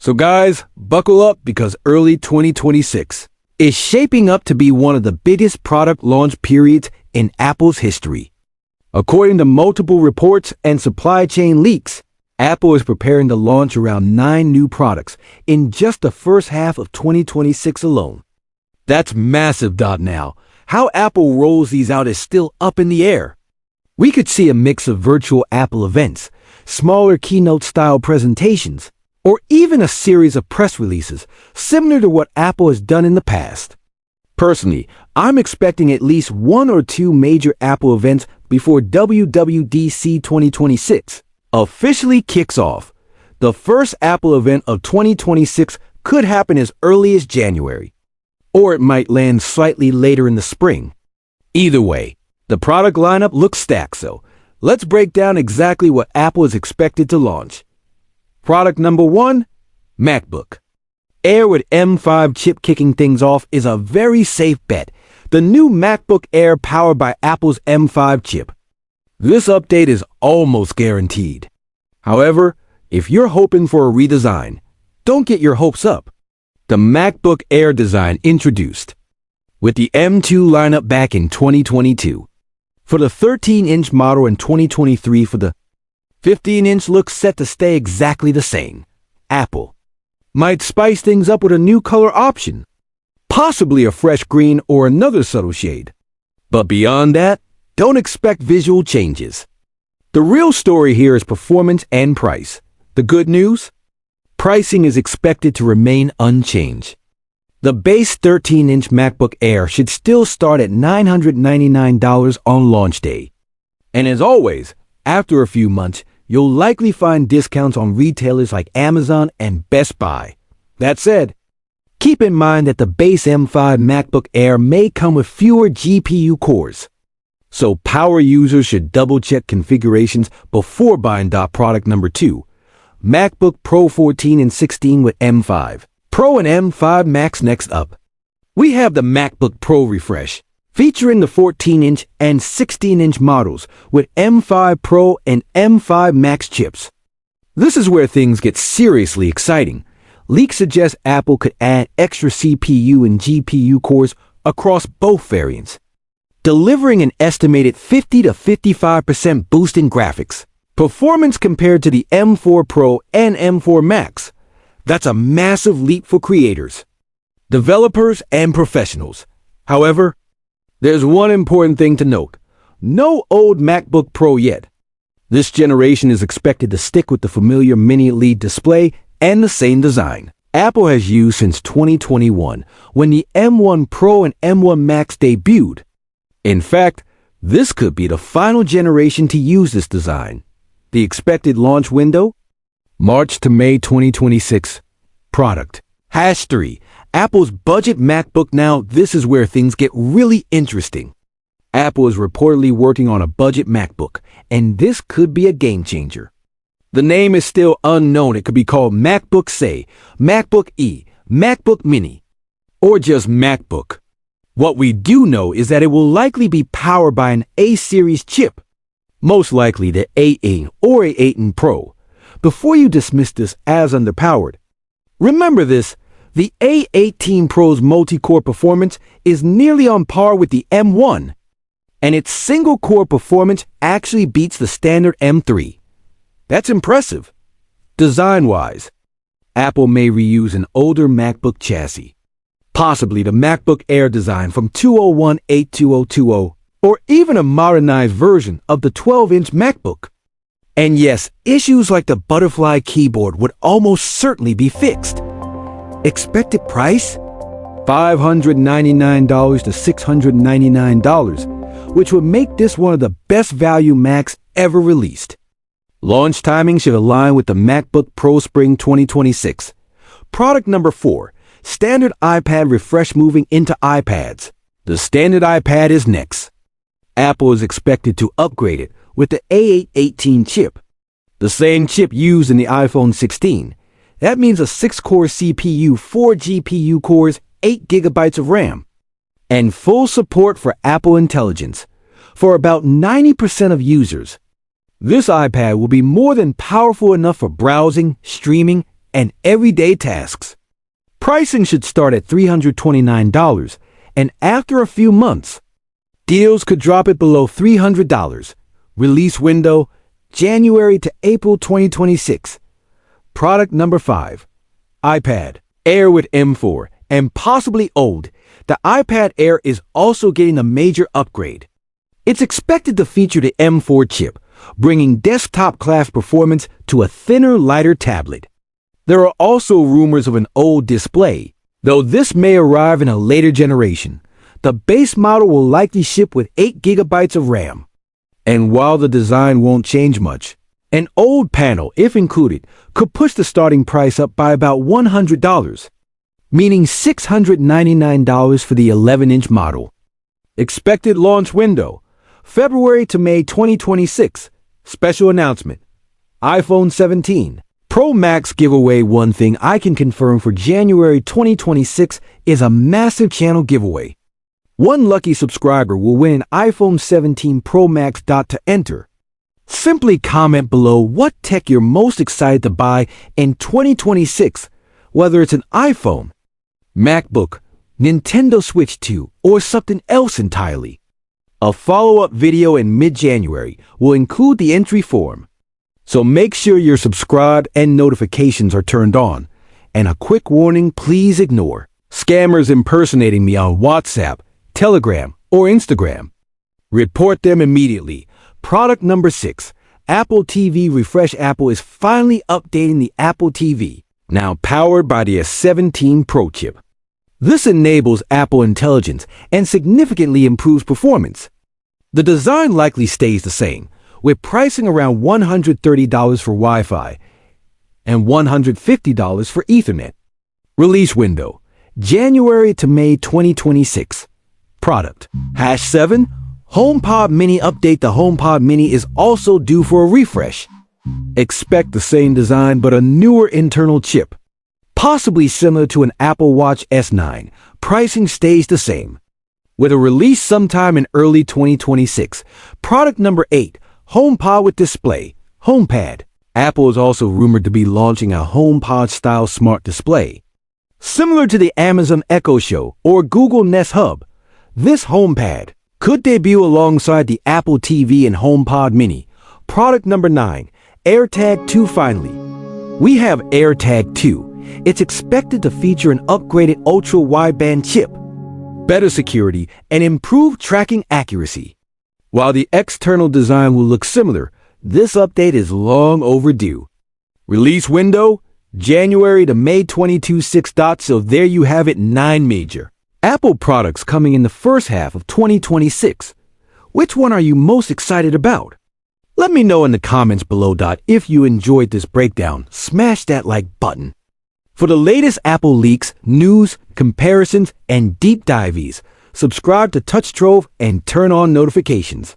So guys, buckle up because early 2026 is shaping up to be one of the biggest product launch periods in Apple's history. According to multiple reports and supply chain leaks, Apple is preparing to launch around 9 new products in just the first half of 2026 alone. That's massive. Now, how Apple rolls these out is still up in the air. We could see a mix of virtual Apple events, smaller keynote-style presentations, or even a series of press releases similar to what Apple has done in the past. Personally, I'm expecting at least 1 or 2 major Apple events before WWDC 2026 officially kicks off. The first Apple event of 2026 could happen as early as January, or it might land slightly later in the spring. Either way, the product lineup looks stacked, so let's break down exactly what Apple is expected to launch. Product number 1, MacBook Air with M5 chip. Kicking things off is a very safe bet, the new MacBook Air powered by Apple's M5 chip. This update is almost guaranteed. However, if you're hoping for a redesign, don't get your hopes up. The MacBook Air design introduced with the M2 lineup back in 2022. For the 13-inch model in 2023, for the 15-inch looks set to stay exactly the same. Apple might spice things up with a new color option, possibly a fresh green or another subtle shade. But beyond that, don't expect visual changes. The real story here is performance and price. The good news? Pricing is expected to remain unchanged. The base 13-inch MacBook Air should still start at $999 on launch day. And as always, after a few months, you'll likely find discounts on retailers like Amazon and Best Buy. That said, keep in mind that the base M5 MacBook Air may come with fewer GPU cores, so power users should double-check configurations before buying. Product number 2, MacBook Pro 14 and 16 with M5 Pro and M5 Max. Next up, we have the MacBook Pro refresh, featuring the 14-inch and 16-inch models with M5 Pro and M5 Max chips. This is where things get seriously exciting. Leaks suggest Apple could add extra CPU and GPU cores across both variants, delivering an estimated 50 to 55% boost in graphics performance compared to the M4 Pro and M4 Max. That's a massive leap for creators, developers, and professionals. However, there's one important thing to note. No old MacBook Pro yet. This generation is expected to stick with the familiar mini LED display and the same design Apple has used since 2021, when the M1 Pro and M1 Max debuted. In fact, this could be the final generation to use this design. The expected launch window? March to May 2026. Product. #3. Apple's budget MacBook. Now, this is where things get really interesting. Apple is reportedly working on a budget MacBook, and this could be a game changer. The name is still unknown. It could be called MacBook SE, MacBook E, MacBook Mini, or just MacBook. What we do know is that it will likely be powered by an A-series chip, most likely the A8 or A18 Pro. Before you dismiss this as underpowered, remember this: the A18 Pro's multi-core performance is nearly on par with the M1, and its single-core performance actually beats the standard M3. That's impressive. Design-wise, Apple may reuse an older MacBook chassis, possibly the MacBook Air design from 2018-2020, or even a modernized version of the 12-inch MacBook. And yes, issues like the butterfly keyboard would almost certainly be fixed. Expected price? $599 to $699, which would make this one of the best value Macs ever released. Launch timing should align with the MacBook Pro Spring 2026. Product number 4, standard iPad refresh. Moving into iPads, the standard iPad is next. Apple is expected to upgrade it with the A818 chip, the same chip used in the iPhone 16. That means a 6-core CPU, 4 GPU cores, 8 GB of RAM, and full support for Apple Intelligence. For about 90% of users, this iPad will be more than powerful enough for browsing, streaming, and everyday tasks. Pricing should start at $329, and after a few months, deals could drop it below $300. Release window, January to April 2026. Product number 5. iPad Air with M4 and possibly old. The iPad Air is also getting a major upgrade. It's expected to feature the M4 chip, bringing desktop-class performance to a thinner, lighter tablet. There are also rumors of an old display, though this may arrive in a later generation. The base model will likely ship with 8 GB of RAM. And while the design won't change much, an old panel, if included, could push the starting price up by about $100, meaning $699 for the 11-inch model. Expected launch window, February to May 2026. Special announcement, iPhone 17 Pro Max giveaway. One thing I can confirm for January 2026 is a massive channel giveaway. One lucky subscriber will win an iPhone 17 Pro Max. To enter, simply comment below what tech you're most excited to buy in 2026, whether it's an iPhone, MacBook, Nintendo Switch 2, or something else entirely. A follow-up video in mid-January will include the entry form, so make sure you're subscribed and notifications are turned on. And a quick warning, please ignore scammers impersonating me on WhatsApp, Telegram, or Instagram. Report them immediately. Product number 6. Apple TV refresh. Apple is finally updating the Apple TV, now powered by the S17 Pro chip. This enables Apple Intelligence and significantly improves performance. The design likely stays the same, with pricing around $130 for Wi-Fi and $150 for Ethernet. Release window, January to May 2026. Product, #7, HomePod Mini update. The HomePod Mini is also due for a refresh. Expect the same design but a newer internal chip, possibly similar to an Apple Watch S9. Pricing stays the same, with a release sometime in early 2026. Product number 8, HomePod with display, HomePad. Apple is also rumored to be launching a HomePod-style smart display, similar to the Amazon Echo Show or Google Nest Hub. This HomePad could debut alongside the Apple TV and HomePod Mini. Product number 9, AirTag 2. Finally, we have AirTag 2. It's expected to feature an upgraded ultra-wideband chip, better security, and improved tracking accuracy. While the external design will look similar, this update is long overdue. Release window, January to May 2026. So there you have it, 9 major Apple products coming in the first half of 2026. Which one are you most excited about? Let me know in the comments below. If you enjoyed this breakdown, smash that like button. For the latest Apple leaks, news, comparisons, and deep dives, subscribe to Trove and turn on notifications.